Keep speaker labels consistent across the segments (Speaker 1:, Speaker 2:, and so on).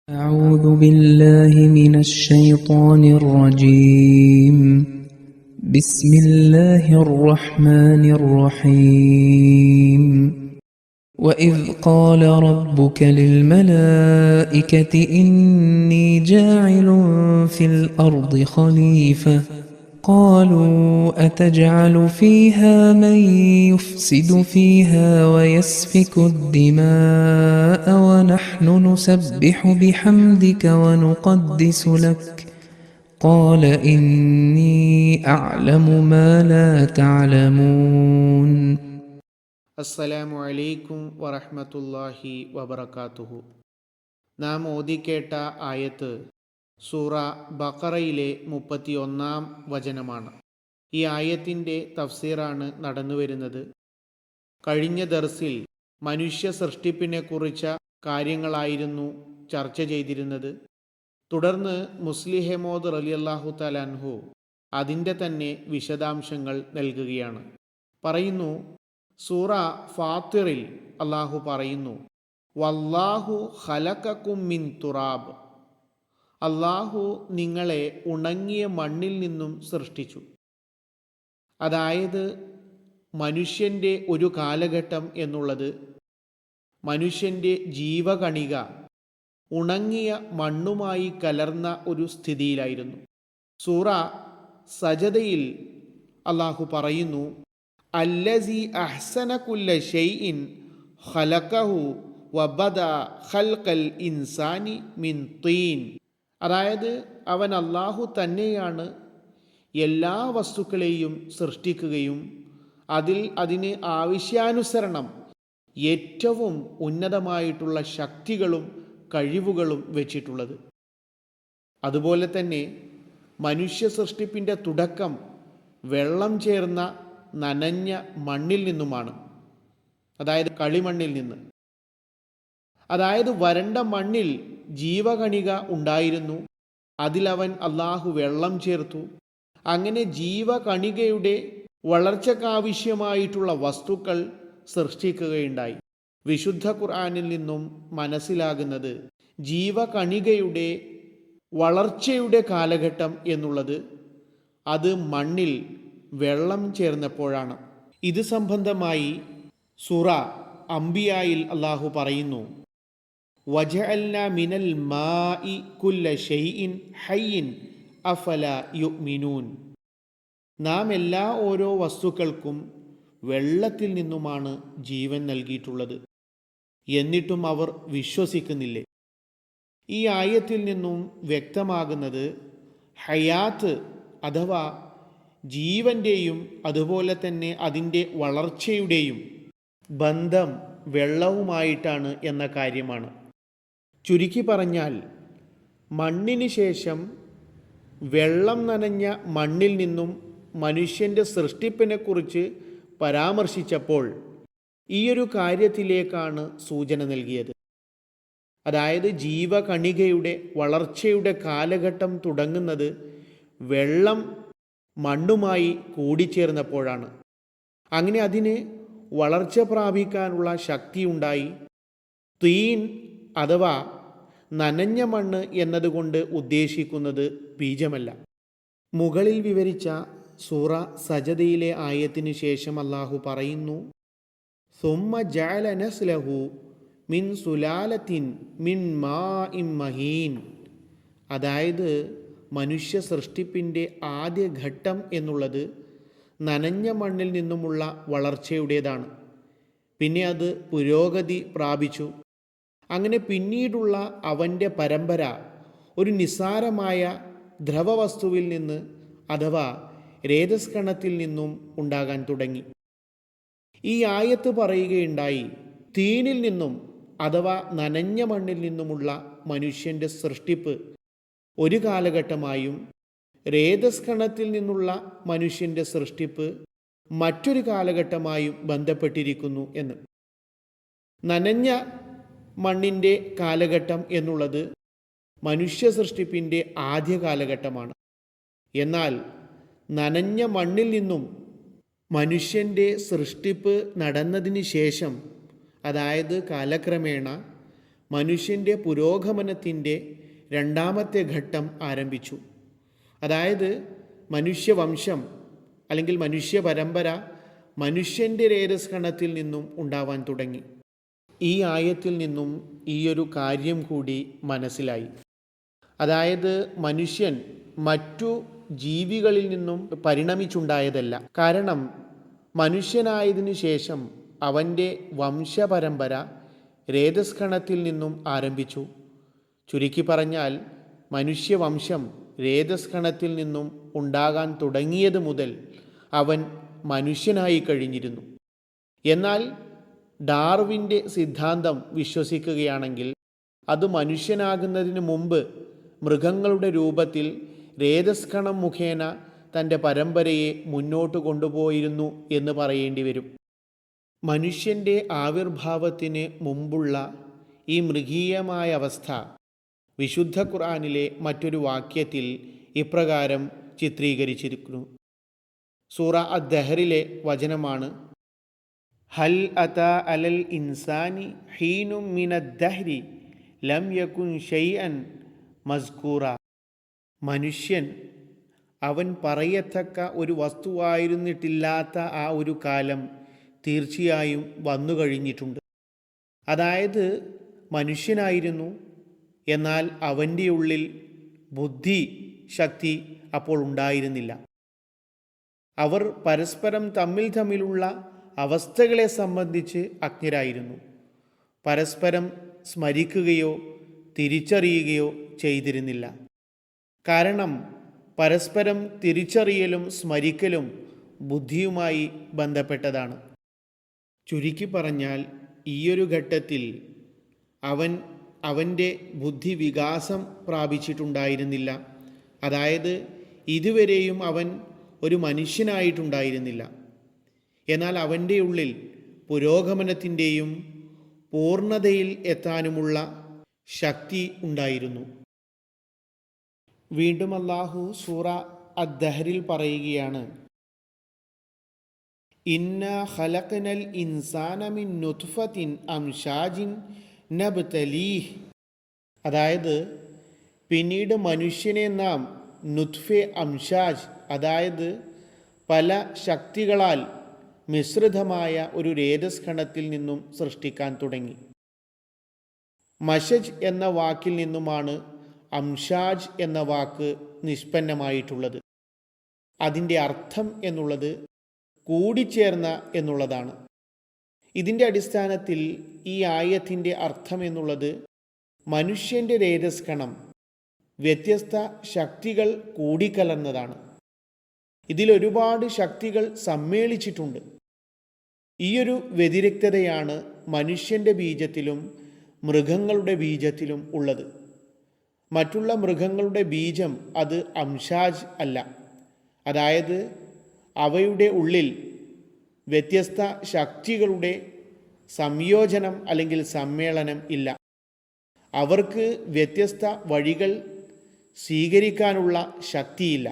Speaker 1: أعوذ بالله من الشيطان الرجيم. بسم الله الرحمن الرحيم. وإذ قال ربك للملائكة إني جاعل في الأرض خليفة قالوا أتجعل فيها من يفسد فيها ويسفك الدماء ونحن نسبح بحمدك ونقدس لك قال إني أعلم ما لا تعلمون.
Speaker 2: അസ്സലാമു അലൈക്കും വറഹ്മത്തുള്ളാഹി വബറകാതുഹു. നാം ഓതിക്കേട്ട ആയത്ത് സൂറ ബഖറയിലെ 31-ാം വചനമാണ്. ഈ ആയത്തിൻ്റെ തഫ്സീറാണ് നടന്നുവരുന്നത്. കഴിഞ്ഞ ദർസിൽ മനുഷ്യ സൃഷ്ടിപ്പിനെക്കുറിച്ച കാര്യങ്ങളായിരുന്നു ചർച്ച ചെയ്തിരുന്നത്. തുടർന്ന് മുസ്ലിഹമോദ് റളിയല്ലാഹു തആല അൻഹു അതിൻ്റെ തന്നെ വിശദാംശങ്ങൾ നൽകുകയാണ്. പറയുന്നു, സൂറ ഫാത്തിറിൽ അള്ളാഹു പറയുന്നു, വല്ലാഹു ഖലഖക്കും മിൻ തുറാബ്, അള്ളാഹു നിങ്ങളെ ഉണങ്ങിയ മണ്ണിൽ നിന്നും സൃഷ്ടിച്ചു. അതായത് മനുഷ്യൻ്റെ ഒരു കാലഘട്ടം എന്നുള്ളത് മനുഷ്യൻ്റെ ജീവകണിക ഉണങ്ങിയ മണ്ണുമായി കലർന്ന ഒരു സ്ഥിതിയിലായിരുന്നു. സൂറ സജദയിൽ അള്ളാഹു പറയുന്നു, അല്ലസി അഹ്സന കുല്ല ഷൈഇൻ ഖലഖഹു വബദ ഖൽഖൽ ഇൻസാനി മിൻ തീൻ. അതായത് അവൻ അള്ളാഹു തന്നെയാണ് എല്ലാ വസ്തുക്കളെയും സൃഷ്ടിക്കുകയും അതിന് ആവശ്യാനുസരണം ഏറ്റവും ഉന്നതമായിട്ടുള്ള ശക്തികളും കഴിവുകളും വെച്ചിട്ടുള്ളത്. അതുപോലെ തന്നെ മനുഷ്യ സൃഷ്ടിപ്പിൻ്റെ തുടക്കം വെള്ളം ചേർന്ന നനഞ്ഞ മണ്ണിൽ നിന്നുമാണ്, അതായത് കളിമണ്ണിൽ നിന്ന്. അതായത് വരണ്ട മണ്ണിൽ ജീവകണിക ഉണ്ടായിരുന്നു, അതിലവൻ അള്ളാഹു വെള്ളം ചേർത്തു. അങ്ങനെ ജീവകണികയുടെ വളർച്ചക്കാവശ്യമായിട്ടുള്ള വസ്തുക്കൾ സൃഷ്ടിക്കുകയുണ്ടായി. വിശുദ്ധ ഖുർആനിൽ നിന്നും മനസ്സിലാകുന്നത് ജീവകണികയുടെ വളർച്ചയുടെ കാലഘട്ടം എന്നുള്ളത് അത് മണ്ണിൽ വെള്ളം ചേർന്നപ്പോഴാണ്. ഇത് സംബന്ധമായി സൂറ അംബിയായിൽ അള്ളാഹു പറയുന്നു, വജഅൽനാ മിനൽ മാഇ കുല്ല ഷൈഇൻ ഹയ്യിൻ അഫല യുഅ്മിനൂൻ. നാം എല്ലാ ഓരോ വസ്തുക്കൾക്കും വെള്ളത്തിൽ നിന്നുമാണ് ജീവൻ നൽകിയിട്ടുള്ളത്, എന്നിട്ടും അവർ വിശ്വസിക്കുന്നില്ലേ? ഈ ആയത്തിൽ നിന്നും വ്യക്തമാകുന്നത് ഹയാത്ത് അഥവാ ജീവൻ്റെയും അതുപോലെ തന്നെ അതിൻ്റെ വളർച്ചയുടെയും ബന്ധം വെള്ളവുമായിട്ടാണ് എന്ന കാര്യമാണ്. ചുരുക്കി പറഞ്ഞാൽ മണ്ണിന് ശേഷം വെള്ളം നനഞ്ഞ മണ്ണിൽ നിന്നും മനുഷ്യൻ്റെ സൃഷ്ടിപ്പിനെക്കുറിച്ച് പരാമർശിച്ചപ്പോൾ ഈയൊരു കാര്യത്തിലേക്കാണ് സൂചന നൽകിയത്. അതായത് ജീവകണികയുടെ വളർച്ചയുടെ കാലഘട്ടം തുടങ്ങുന്നത് വെള്ളം മണ്ണുമായി കൂടിച്ചേർന്നപ്പോഴാണ്. അങ്ങനെ അതിന് വളർച്ച പ്രാപിക്കാനുള്ള ശക്തിയുണ്ടായി. തീൻ അഥവാ നനഞ്ഞ മണ്ണ് എന്നതുകൊണ്ട് ഉദ്ദേശിക്കുന്നത് ബീജമല്ല. മുകളിൽ വിവരിച്ച സൂറ സജദയിലെ ആയത്തിന് ശേഷം അള്ളാഹു പറയുന്നു, സുമ്മ ജഅല നസ്ലഹു മിൻ സുലാലത്തിൻ മിൻ മാഇൻ മഹീൻ. അതായത് മനുഷ്യ സൃഷ്ടിപ്പിൻ്റെ ആദ്യ ഘട്ടം എന്നുള്ളത് നനഞ്ഞ മണ്ണിൽ നിന്നുമുള്ള വളർച്ചയുടേതാണ്. പിന്നെ അത് പുരോഗതി പ്രാപിച്ചു. അങ്ങനെ പിന്നീടുള്ള അവൻ്റെ പരമ്പര ഒരു നിസ്സാരമായ ദ്രവവസ്തുവിൽ നിന്ന് അഥവാ രേതസ്കണത്തിൽ നിന്നും ഉണ്ടാകാൻ തുടങ്ങി. ഈ ആയത്ത് പറയുകയുണ്ടായി, തീനിൽ നിന്നും അഥവാ നനഞ്ഞ മണ്ണിൽ നിന്നുമുള്ള മനുഷ്യൻ്റെ സൃഷ്ടിപ്പ് ഒരു കാലഘട്ടമായും രേതസ്കണത്തിൽ നിന്നുള്ള മനുഷ്യൻ്റെ സൃഷ്ടിപ്പ് മറ്റൊരു കാലഘട്ടമായും ബന്ധപ്പെട്ടിരിക്കുന്നു എന്ന്. നനഞ്ഞ മണ്ണിൻ്റെ കാലഘട്ടം എന്നുള്ളത് മനുഷ്യ സൃഷ്ടിപ്പിൻ്റെ ആദ്യ കാലഘട്ടമാണ്. എന്നാൽ നനഞ്ഞ മണ്ണിൽ നിന്നും മനുഷ്യൻ്റെ സൃഷ്ടിപ്പ് നടന്നതിന് ശേഷം, അതായത് കാലക്രമേണ മനുഷ്യൻ്റെ പുരോഗമനത്തിൻ്റെ രണ്ടാമത്തെ ഘട്ടം ആരംഭിച്ചു. അതായത് മനുഷ്യവംശം അല്ലെങ്കിൽ മനുഷ്യ പരമ്പര മനുഷ്യൻ്റെ രേതസ്കണത്തിൽ നിന്നും ഉണ്ടാവാൻ തുടങ്ങി. ഈ ആയത്തിൽ നിന്നും ഈയൊരു കാര്യം കൂടി മനസ്സിലായി. അതായത് മനുഷ്യൻ മറ്റു ജീവികളിൽ നിന്നും പരിണമിച്ചുണ്ടായതല്ല. കാരണം മനുഷ്യനായതിനു ശേഷം അവൻ്റെ വംശപരമ്പര രേതസ്കണത്തിൽ നിന്നും ആരംഭിച്ചു. ചുരുക്കി പറഞ്ഞാൽ മനുഷ്യവംശം രേതസ്കണത്തിൽ നിന്നും ഉണ്ടാകാൻ തുടങ്ങിയത് മുതൽ അവൻ മനുഷ്യനായി കഴിഞ്ഞിരുന്നു. എന്നാൽ ഡാർവിൻ്റെ സിദ്ധാന്തം വിശ്വസിക്കുകയാണെങ്കിൽ അത് മനുഷ്യനാകുന്നതിന് മുമ്പ് മൃഗങ്ങളുടെ രൂപത്തിൽ രേതസ്കണം മുഖേന തൻ്റെ പരമ്പരയെ മുന്നോട്ട് കൊണ്ടുപോയിരുന്നു എന്ന് പറയേണ്ടി വരും. മനുഷ്യൻ്റെ ആവിർഭാവത്തിന് മുമ്പുള്ള ഈ മൃഗീയമായ അവസ്ഥ വിശുദ്ധ ഖുർആനിലെ മറ്റൊരു വാക്യത്തിൽ ഇപ്രകാരം ചിത്രീകരിച്ചിരിക്കുന്നു. സൂറ അദ്ദഹറിലെ വചനമാണ്: ഹൽ അതാ അലൽ ഇൻസാനി ഹീനും മിനദ്ദഹ്രി ലം യകുൻ ഷൈഅൻ മസ്കൂറ. മനുഷ്യൻ അവൻ പറയത്തക്ക ഒരു വസ്തുവായിരുന്നിട്ടില്ലാത്ത ആ ഒരു കാലം തീർച്ചയായും വന്നു കഴിഞ്ഞിട്ടുണ്ട്. അതായത് മനുഷ്യനായിരുന്നു, എന്നാൽ അവൻ്റെ ഉള്ളിൽ ബുദ്ധി ശക്തി അപ്പോൾ ഉണ്ടായിരുന്നില്ല. അവർ പരസ്പരം തമ്മിലുള്ള അവസ്ഥകളെ സംബന്ധിച്ച് അജ്ഞരായിരുന്നു. പരസ്പരം സ്മരിക്കുകയോ തിരിച്ചറിയുകയോ ചെയ്തിരുന്നില്ല. കാരണം പരസ്പരം തിരിച്ചറിയലും സ്മരിക്കലും ബുദ്ധിയുമായി ബന്ധപ്പെട്ടതാണ്. ചുരുക്കി പറഞ്ഞാൽ ഈയൊരു ഘട്ടത്തിൽ അവൻ്റെ ബുദ്ധി വികാസം പ്രാപിച്ചിട്ടുണ്ടായിരുന്നില്ല. അതായത് ഇതുവരെയും അവൻ ഒരു മനുഷ്യനായിട്ടുണ്ടായിരുന്നില്ല. എന്നാൽ അവൻ്റെ ഉള്ളിൽ പുരോഗമനത്തിൻ്റെയും പൂർണ്ണതയിൽ എത്താനുമുള്ള ശക്തി ഉണ്ടായിരുന്നു. വീണ്ടും അല്ലാഹു സൂറ അദ്ദഹറിൽ പറയുകയാണ്: ഇന്നാ ഖലഖ്നൽ ഇൻസാന മിൻ നുത്ഫത്തിൻ അംശാജിൻ നബ്തലീഹ്. അതായത് പിന്നീട് മനുഷ്യനെ നാം നുത്ഫെ അംശാജ്, അതായത് പല ശക്തികളാൽ മിശ്രിതമായ ഒരു രേതസ്കണത്തിൽ നിന്നും സൃഷ്ടിക്കാൻ തുടങ്ങി. മശജ് എന്ന വാക്കിൽ നിന്നുമാണ് അംഷാജ് എന്ന വാക്ക് നിഷ്പന്നമായിട്ടുള്ളത്. അതിൻ്റെ അർത്ഥം എന്നുള്ളത് കൂടിച്ചേർന്ന എന്നുള്ളതാണ്. ഇതിൻ്റെ അടിസ്ഥാനത്തിൽ ഈ ആയത്തിൻ്റെ അർത്ഥം എന്നുള്ളത് മനുഷ്യൻ്റെ രേതസ്കണം വ്യത്യസ്ത ശക്തികൾ കൂടിക്കലർന്നതാണ്. ഇതിലൊരുപാട് ശക്തികൾ സമ്മേളിച്ചിട്ടുണ്ട്. ഈയൊരു വ്യതിരിക്തതയാണ് മനുഷ്യൻ്റെ ബീജത്തിലും മൃഗങ്ങളുടെ ബീജത്തിലും ഉള്ളത്. മറ്റുള്ള മൃഗങ്ങളുടെ ബീജം അത് അംഷാജ് അല്ല. അതായത് അവയുടെ ഉള്ളിൽ വ്യത്യസ്ത ശക്തികളുടെ സംയോജനം അല്ലെങ്കിൽ സമ്മേളനം ഇല്ല. അവർക്ക് വ്യത്യസ്ത വഴികൾ സ്വീകരിക്കാനുള്ള ശക്തിയില്ല.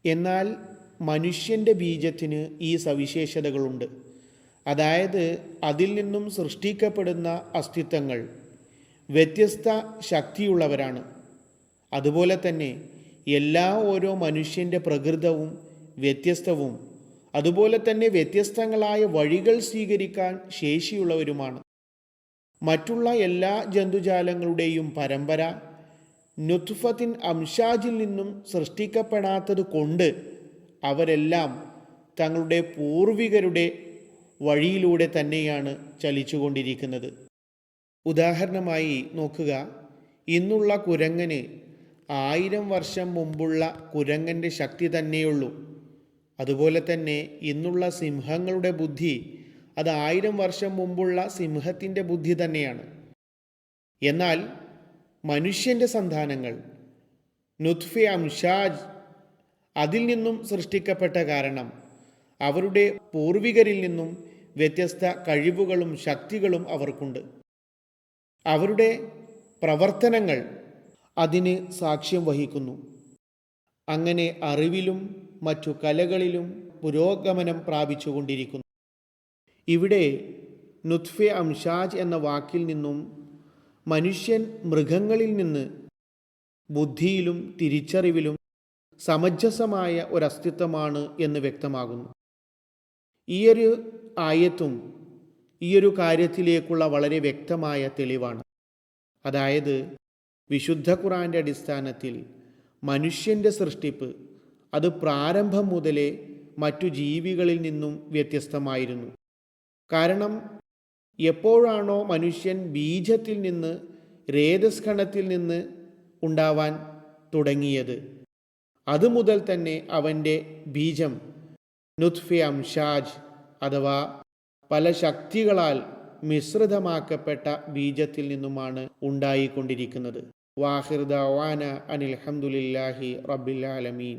Speaker 2: എന്നാൽ മനുഷ്യൻ്റെ ബീജത്തിന് ഈ സവിശേഷതകളുണ്ട്. അതായത് അതിൽ നിന്നും സൃഷ്ടിക്കപ്പെടുന്ന അസ്തിത്വങ്ങൾ വ്യത്യസ്ത ശക്തിയുള്ളവരാണ്. അതുപോലെ തന്നെ ഓരോ മനുഷ്യൻ്റെ പ്രകൃതവും വ്യത്യസ്തവും അതുപോലെ തന്നെ വ്യത്യസ്തങ്ങളായ വഴികൾ സ്വീകരിക്കാൻ ശേഷിയുള്ളവരുമാണ്. മറ്റുള്ള എല്ലാ ജന്തുജാലങ്ങളുടെയും പരമ്പര നുത്ഫത്തിൻ അംഷാജിൽ നിന്നും സൃഷ്ടിക്കപ്പെടാത്തത് കൊണ്ട് അവരെല്ലാം തങ്ങളുടെ പൂർവികരുടെ വഴിയിലൂടെ തന്നെയാണ് ചലിച്ചുകൊണ്ടിരിക്കുന്നത്. ഉദാഹരണമായി നോക്കുക, ഇന്നുള്ള കുരങ്ങന് 1000 വർഷം മുമ്പുള്ള കുരങ്ങൻ്റെ ശക്തി തന്നെയുള്ളൂ. അതുപോലെ തന്നെ ഇന്നുള്ള സിംഹങ്ങളുടെ ബുദ്ധി അത് 1000 വർഷം മുമ്പുള്ള സിംഹത്തിൻ്റെ ബുദ്ധി തന്നെയാണ്. എന്നാൽ മനുഷ്യൻ്റെ സന്താനങ്ങൾ നുത്ഫെ അംഷാജ് അതിൽ നിന്നും സൃഷ്ടിക്കപ്പെട്ട കാരണം അവരുടെ പൂർവികരിൽ നിന്നും വ്യത്യസ്ത കഴിവുകളും ശക്തികളും അവർക്കുണ്ട്. അവരുടെ പ്രവർത്തനങ്ങൾ അതിന് സാക്ഷ്യം വഹിക്കുന്നു. അങ്ങനെ അറിവിലും മറ്റു കലകളിലും പുരോഗമനം പ്രാപിച്ചുകൊണ്ടിരിക്കുന്നു. ഇവിടെ നുത്ഫെ അംഷാജ് എന്ന വാക്കിൽ നിന്നും മനുഷ്യൻ മൃഗങ്ങളിൽ നിന്ന് ബുദ്ധിയിലും തിരിച്ചറിവിലും സമഞ്ജസമായ ഒരസ്തിത്വമാണ് എന്ന് വ്യക്തമാകുന്നു. ഈയൊരു ആയത്തും ഈയൊരു കാര്യത്തിലേക്കുള്ള വളരെ വ്യക്തമായ തെളിവാണ്. അതായത് വിശുദ്ധ ഖുർആന്റെ അടിസ്ഥാനത്തിൽ മനുഷ്യൻ്റെ സൃഷ്ടിപ്പ് അത് പ്രാരംഭം മുതലേ മറ്റു ജീവികളിൽ നിന്നും വ്യത്യസ്തമായിരുന്നു. കാരണം എപ്പോഴാണോ മനുഷ്യൻ ബീജത്തിൽ നിന്ന് രേതസ്കണത്തിൽ നിന്ന് ഉണ്ടാവാൻ തുടങ്ങിയത്, അതുമുതൽ തന്നെ അവൻ്റെ ബീജം നുത്ഫെ അംഷാജ് അഥവാ പല ശക്തികളാൽ മിശ്രിതമാക്കപ്പെട്ട ബീജത്തിൽ നിന്നുമാണ് ഉണ്ടായിക്കൊണ്ടിരിക്കുന്നത്. വാഹിർ ദഅവാന അനിൽ ഹംദുലില്ലാഹി റബ്ബിൽ ആലമീൻ.